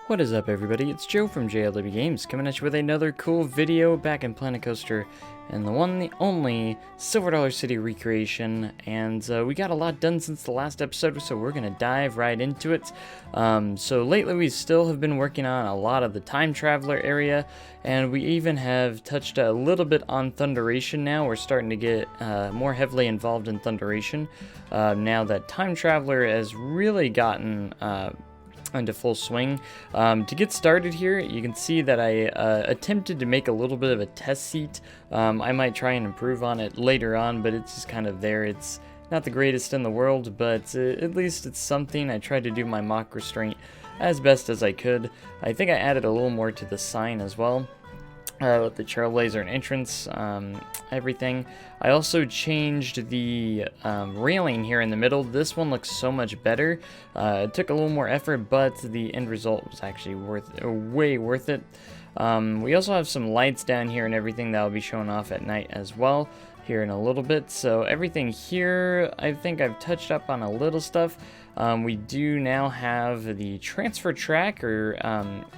What is up, everybody? It's Joe from JLW Games, coming at you with another cool video back in Planet Coaster and the one, the only Silver Dollar City recreation. And we got a lot done since the last episode, so we're gonna dive right into it. So lately we still have been working on a lot of the Time Traveler area, and we even have touched a little bit on Thunderation now. We're starting to get more heavily involved in Thunderation now that Time Traveler has really gotten into full swing. To get started here, you can see that I attempted to make a little bit of a test seat. I might try and improve on it later on, but it's just kind of there. It's not the greatest in the world, but at least it's something. I tried to do my mock restraint as best as I could. I think I added a little more to the sign as well. With the trailblazer and entrance, everything. I also changed the railing here in the middle. This one looks so much better. It took a little more effort, but the end result was actually way worth it. We also have some lights down here and everything that will be showing off at night as well here in a little bit. So everything here, I think I've touched up on a little stuff. We do now have the transfer track, or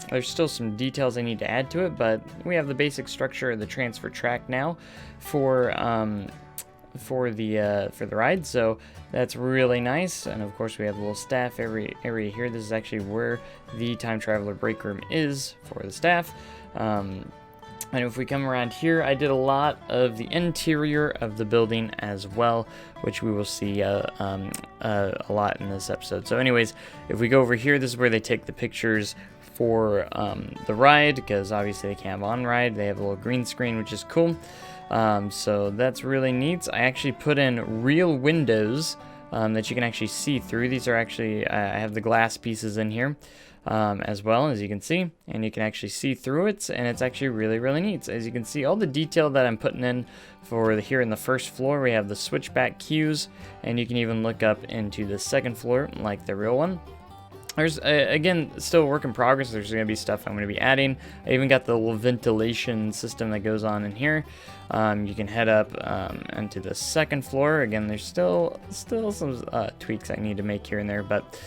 there's still some details I need to add to it, but we have the basic structure of the transfer track now for the ride. So that's really nice. And of course we have a little staff area here. This is actually where the Time Traveler break room is for the staff. And if we come around here, I did a lot of the interior of the building as well, which we will see a lot in this episode. So anyways, if we go over here, this is where they take the pictures for the ride, because obviously they can't have on-ride. They have a little green screen, which is cool. So that's really neat. I actually put in real windows that you can actually see through. These are actually, I have the glass pieces in here. As well, as you can see, and you can actually see through it, and it's actually really neat. As you can see, all the detail that I'm putting in for here in the first floor, we have the switchback queues, and you can even look up into the second floor like the real one. There's again still a work in progress. There's going to be stuff I'm going to be adding. I even got the little ventilation system that goes on in here. You can head up into the second floor. Again, there's still some tweaks I need to make here and there, but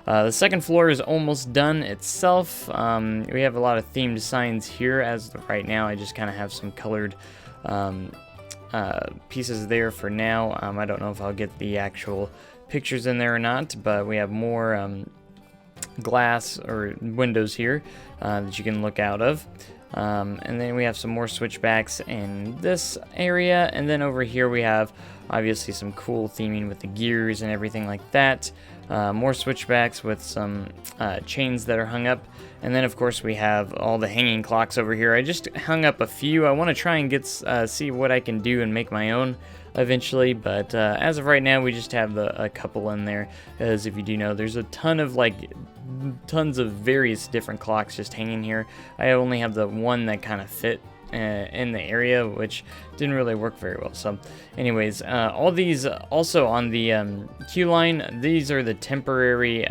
the second floor is almost done itself. We have a lot of themed signs here as of right now. I just kind of have some colored pieces there for now. I don't know if I'll get the actual pictures in there or not, but we have more glass or windows here that you can look out of. And then we have some more switchbacks in this area, and then over here we have obviously some cool theming with the gears and everything like that. More switchbacks with some chains that are hung up, and then of course we have all the hanging clocks over here. I just hung up a few. I want to try and get see what I can do and make my own eventually, but as of right now we just have a couple in there, as if you do know, there's a ton of tons of various different clocks just hanging here. I only have the one that kind of fit in the area, which didn't really work very well. So anyways, all these also on the queue line, these are the temporary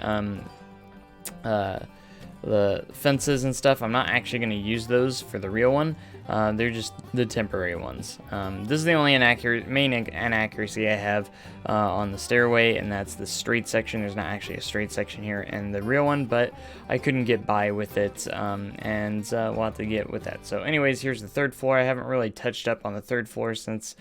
the fences and stuff. I'm not actually going to use those for the real one. They're just the temporary ones. This is the only main inaccuracy I have on the stairway, and that's the straight section. There's not actually a straight section here in the real one, but I couldn't get by with it, and we'll have to get with that. So anyways, here's the third floor. I haven't really touched up on the third floor since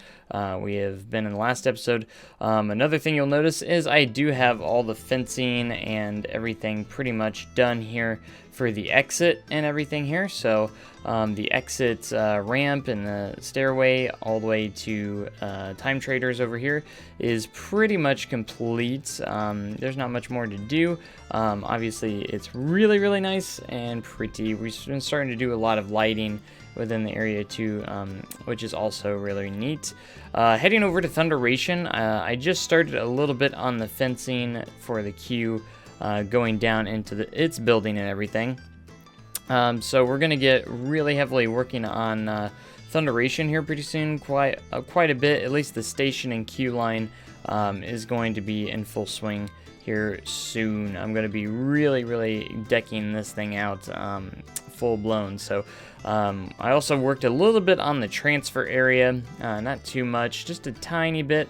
we have been in the last episode. Another thing you'll notice is I do have all the fencing and everything pretty much done here for the exit and everything here. So the exit ramp and the stairway all the way to Time Traders over here is pretty much complete. There's not much more to do. Obviously it's really nice and pretty. We've been starting to do a lot of lighting within the area too, which is also really neat. Heading over to Thunderation, I just started a little bit on the fencing for the queue going down into its building and everything. So we're gonna get really heavily working on Thunderation here pretty soon, quite a bit. At least the station and queue line is going to be in full swing here soon. I'm gonna be really decking this thing out full blown. So I also worked a little bit on the transfer area, not too much, just a tiny bit.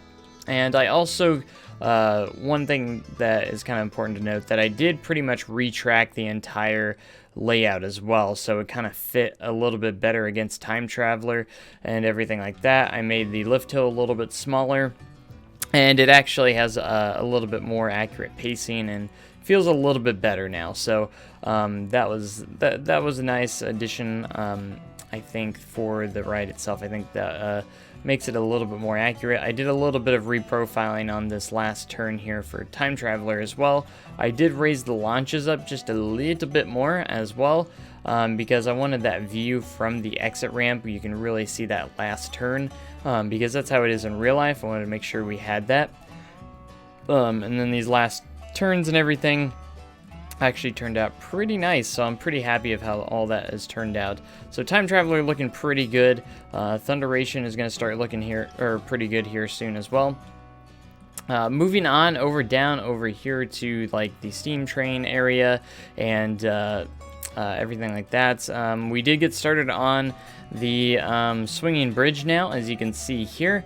And I also, one thing that is kind of important to note, that I did pretty much retrack the entire layout as well, so it kind of fit a little bit better against Time Traveler and everything like that. I made the lift hill a little bit smaller, and it actually has a little bit more accurate pacing and feels a little bit better now. So that was a nice addition, I think, for the ride itself. I think that makes it a little bit more accurate. I did a little bit of reprofiling on this last turn here for Time Traveler as well. I did raise the launches up just a little bit more as well, because I wanted that view from the exit ramp. You can really see that last turn, because that's how it is in real life. I wanted to make sure we had that. And then these last turns and everything actually turned out pretty nice, so I'm pretty happy of how all that has turned out. So Time Traveler looking pretty good. Thunderation is going to start looking here, or pretty good here soon as well. Moving on down over here to like the steam train area and everything like that. We did get started on the swinging bridge now, as you can see here.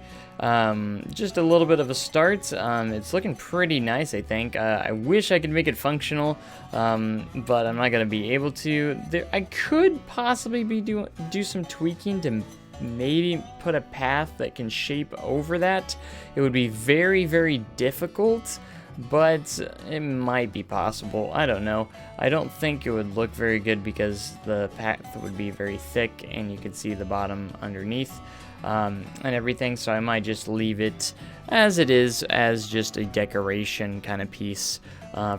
Just a little bit of a start. It's looking pretty nice, I think. I wish I could make it functional, but I'm not going to be able to. I could possibly do some tweaking to maybe put a path that can shape over that. It would be very, very difficult, but it might be possible. I don't know. I don't think it would look very good because the path would be very thick and you could see the bottom underneath. And everything, so I might just leave it as it is, as just a decoration kind of piece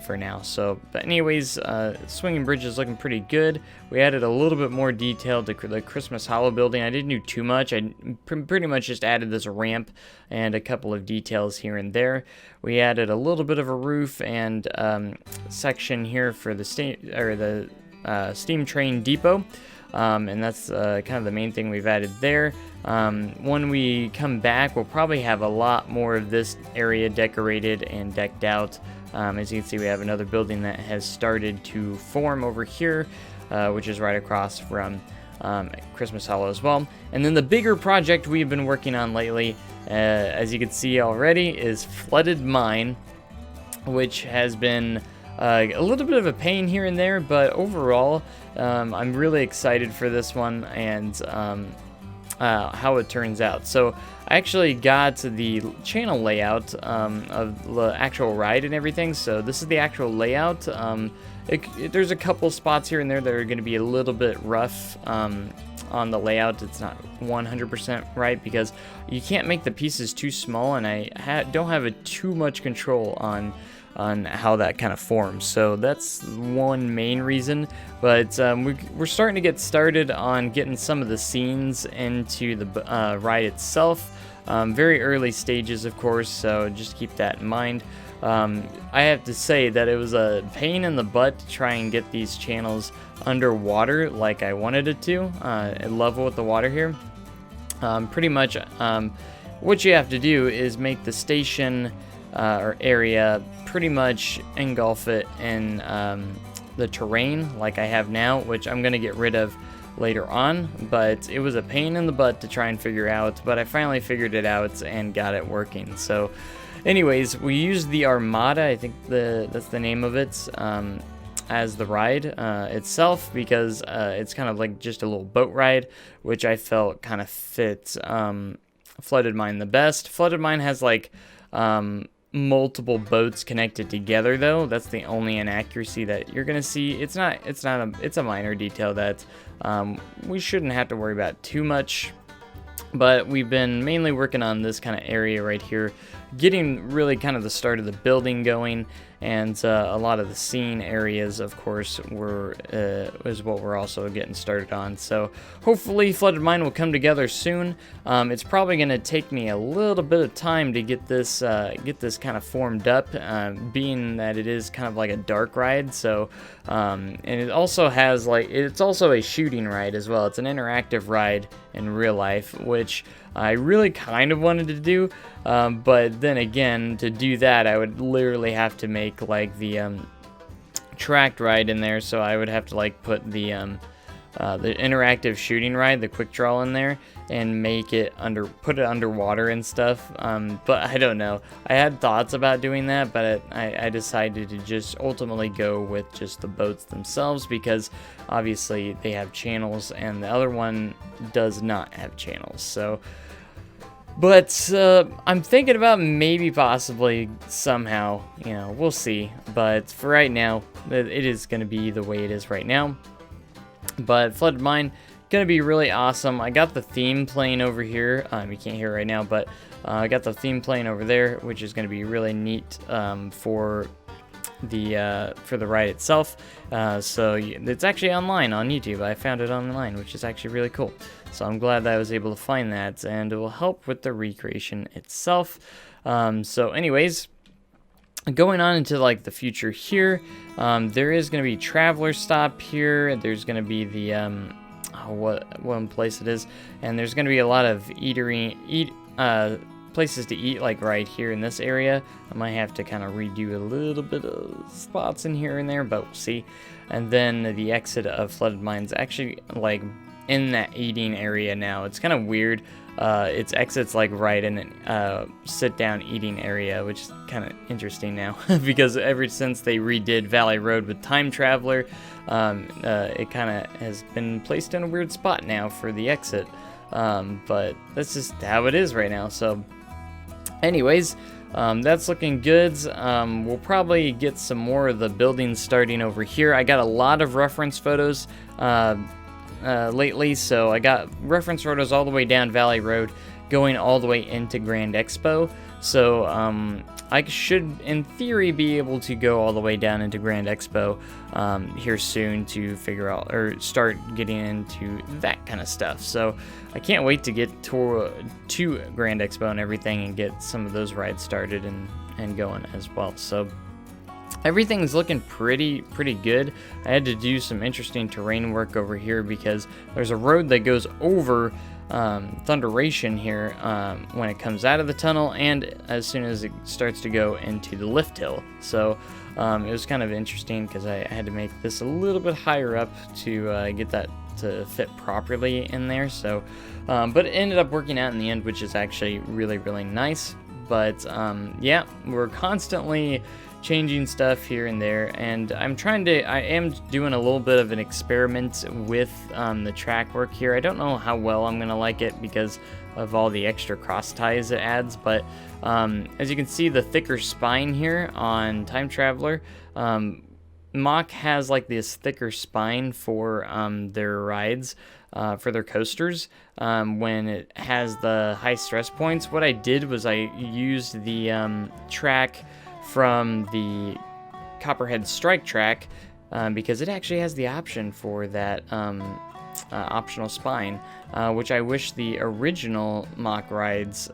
for now. So, but anyways, swinging bridge is looking pretty good. We added a little bit more detail to the Christmas Hollow building. I didn't do too much. I pretty much just added this ramp and a couple of details here and there. We added a little bit of a roof and section here for the steam train depot. And that's kind of the main thing we've added there. When we come back, we'll probably have a lot more of this area decorated and decked out. As you can see, we have another building that has started to form over here, which is right across from Christmas Hollow as well. And then the bigger project we've been working on lately, as you can see already, is Flooded Mine, which has been a little bit of a pain here and there, but overall, I'm really excited for this one and how it turns out. So I actually got the channel layout of the actual ride and everything. So this is the actual layout. There's a couple spots here and there that are going to be a little bit rough on the layout. It's not 100% right because you can't make the pieces too small, and I don't have too much control on how that kind of forms. So that's one main reason, but we're starting to get started on getting some of the scenes into the ride itself. Very early stages, of course, so just keep that in mind. I have to say that it was a pain in the butt to try and get these channels underwater like I wanted it to, at level with the water here. Pretty much what you have to do is make the station or area pretty much engulf it in the terrain like I have now, which I'm going to get rid of later on, but it was a pain in the butt to try and figure out, but I finally figured it out and got it working. So anyways, we used the Armada, I think that's the name of it, as the ride itself, because it's kind of like just a little boat ride, which I felt kind of fit Flooded Mine the best. Flooded Mine has like multiple boats connected together, though. That's the only inaccuracy that you're gonna see. It's a minor detail that we shouldn't have to worry about too much, but we've been mainly working on this kind of area right here, getting really kind of the start of the building going, and a lot of the scene areas, of course, is what we're also getting started on. So hopefully Flooded Mine will come together soon. It's probably going to take me a little bit of time to get this kind of formed up, being that it is kind of like a dark ride. So and it also has it's also a shooting ride as well. It's an interactive ride in real life, which I really kind of wanted to do, but then again, to do that, I would literally have to make like the tracked ride in there, so I would have to like put the the interactive shooting ride, the quick draw in there, and put it underwater and stuff. But I don't know. I had thoughts about doing that, but I decided to just ultimately go with just the boats themselves, because obviously they have channels and the other one does not have channels. So, but I'm thinking about maybe possibly somehow, we'll see. But for right now, it is going to be the way it is right now. But Flooded Mine, gonna be really awesome. I got the theme playing over here. You can't hear it right now, but I got the theme playing over there, which is gonna be really neat for the ride itself. So it's actually online on YouTube. I found it online, which is actually really cool. So I'm glad that I was able to find that, and it will help with the recreation itself. So anyways, going on into like the future here, there is going to be Traveler Stop here. There's going to be the what one place it is, and there's going to be a lot of places to eat, like right here in this area. I might have to kind of redo a little bit of spots in here and there, but we'll see. And then the exit of Flooded Mine's actually like in that eating area now. It's kind of weird. Its exits like right in a sit-down eating area, which is kind of interesting now because ever since they redid Valley Road with Time Traveler, it kind of has been placed in a weird spot now for the exit. But that's just how it is right now. So anyways, that's looking good. We'll probably get some more of the buildings starting over here. I got a lot of reference photos lately, so I got reference photos all the way down Valley Road going all the way into Grand Expo. So I should in theory be able to go all the way down into Grand Expo here soon to figure out or start getting into that kind of stuff. So I can't wait to get to Grand Expo and everything and get some of those rides started and going as well. So everything's looking pretty good. I had to do some interesting terrain work over here because there's a road that goes over Thunderation here when it comes out of the tunnel and as soon as it starts to go into the lift hill. So it was kind of interesting because I had to make this a little bit higher up to get that to fit properly in there. So but it ended up working out in the end, which is actually really nice. But yeah, we're constantly changing stuff here and there, and I am doing a little bit of an experiment with the track work here. I don't know how well I'm gonna like it because of all the extra cross ties it adds, but as you can see, the thicker spine here on Time Traveler, Mach has like this thicker spine for their rides, for their coasters, when it has the high stress points. What I did was I used the track from the Copperhead Strike track because it actually has the option for that optional spine, which I wish the original Mach Rides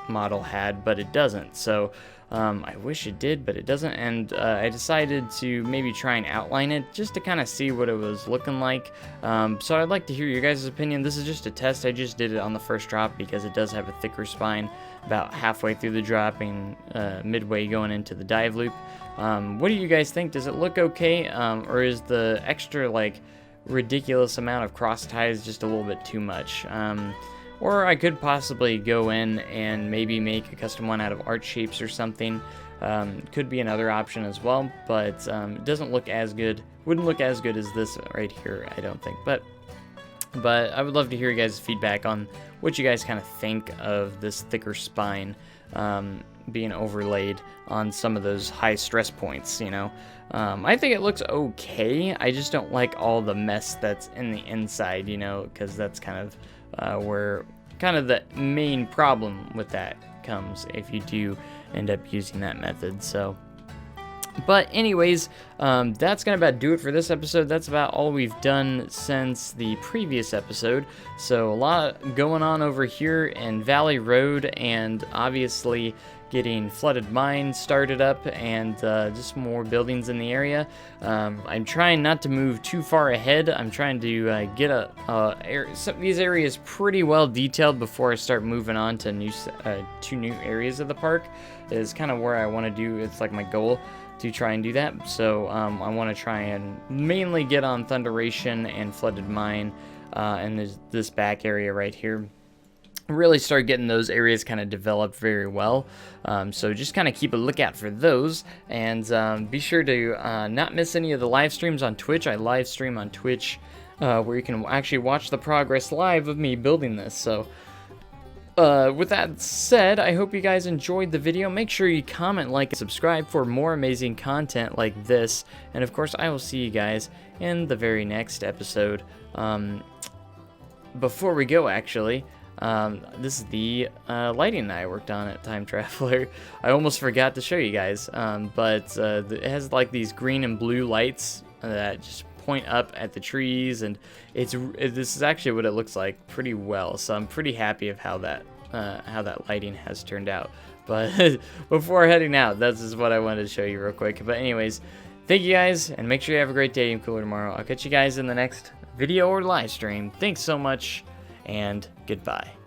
model had, but it doesn't. So I wish it did, but it doesn't, and I decided to maybe try and outline it just to kind of see what it was looking like. So I'd like to hear your guys' opinion. This is just a test. I just did it on the first drop because it does have a thicker spine about halfway through the drop and midway going into the dive loop. What do you guys think? Does it look okay, or is the extra like ridiculous amount of cross ties just a little bit too much? Or I could possibly go in and maybe make a custom one out of art shapes or something. Could be another option as well, but it doesn't look as good. Wouldn't look as good as this right here, I don't think. But I would love to hear you guys' feedback on what you guys kind of think of this thicker spine being overlaid on some of those high stress points, I think it looks okay. I just don't like all the mess that's in the inside, because that's kind of where kind of the main problem with that comes if you do end up using that method. So but anyways, that's gonna about do it for this episode. That's about all we've done since the previous episode. So a lot going on over here in Valley Road, and obviously getting Flooded Mine started up, and just more buildings in the area. I'm trying not to move too far ahead. I'm trying to get some of these areas pretty well detailed before I start moving on to two new areas of the park. Is kind of where I want to do. It's like my goal to try and do that. So I want to try and mainly get on Thunderation and Flooded Mine, and there's this back area right here. Really start getting those areas kind of developed very well. So just kind of keep a lookout for those, and be sure to not miss any of the live streams on Twitch. I live stream on Twitch, where you can actually watch the progress live of me building this. So with that said, I hope you guys enjoyed the video. Make sure you comment, like, and subscribe for more amazing content like this. And of course, I will see you guys in the very next episode. Before we go, actually, this is the lighting that I worked on at Time Traveler. I almost forgot to show you guys, but it has like these green and blue lights that just point up at the trees, and this is actually what it looks like pretty well. So I'm pretty happy of how that lighting has turned out. But before heading out, this is what I wanted to show you real quick. But anyways, thank you guys, and make sure you have a great day and cooler tomorrow. I'll catch you guys in the next video or live stream. Thanks so much, and goodbye.